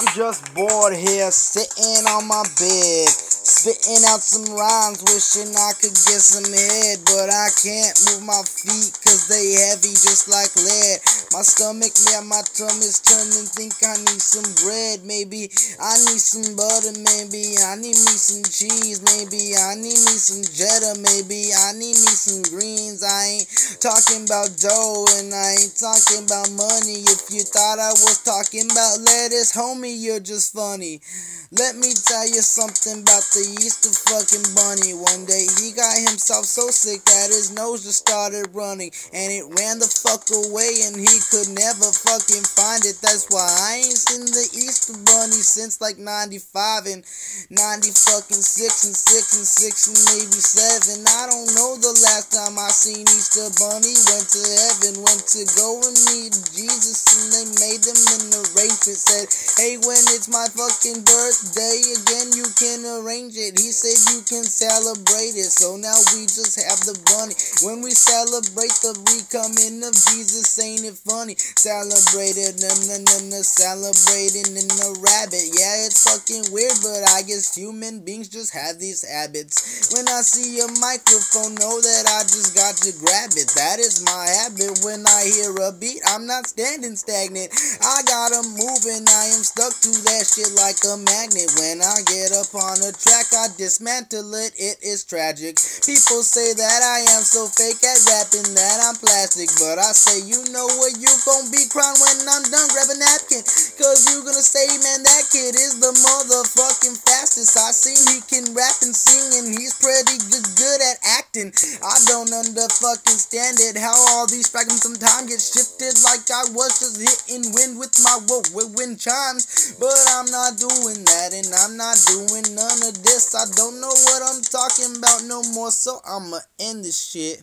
I'm just bored here, sitting on my bed, spitting out some rhymes, wishing I could get some head, but I can't move my feet cause they heavy just like lead. My stomach, yeah, my tummy's turning, think I need some bread, maybe I need some butter, maybe I need me some cheese, maybe I need me some cheddar, maybe I need me some greens. I ain't talking about dough and I ain't talking about money. If you thought I was talking about lettuce, homie, you're just funny. Let me tell you something about the Easter fucking bunny. One day he got himself so sick that his nose just started running, and it ran the fuck away and he could never fucking find it. That's why I ain't seen the Easter bunny since like 95 and 90 fucking 6 and 6 and 6 and maybe 7. I don't know the last time I seen Easter bunny. Went to heaven, went to go and meet Jesus, and they made them an arrangement. Said, hey, when it's my fucking birthday again, you can arrange it. He said you can celebrate it, so now we just have the bunny. When we celebrate the recoming of Jesus, ain't it funny? Celebrated, celebrating in the rabbit. Yeah, it's fucking weird, but I guess human beings just have these habits. When I see a microphone, know that I just got to grab it. That is my habit. When I hear a beat, I'm not standing stagnant. I gotta move and I am stuck to that shit like a magnet. When I get up on a track, I dismantle it. It is tragic. People say that I am so fake at rapping that I'm plastic, but I say, you know what, you gon' be crying when I'm done. Grab a napkin, cause you gonna say, man, that kid is the motherfucking fastest. I seen he can rap and sing and he's pretty good at acting. I don't fucking stand it how all these fragments sometimes get shifted like I was just hitting wind with my wind chimes. But I'm not doing that and I'm not doing none of this. I don't know what I'm talking about no more, so I'ma end this shit.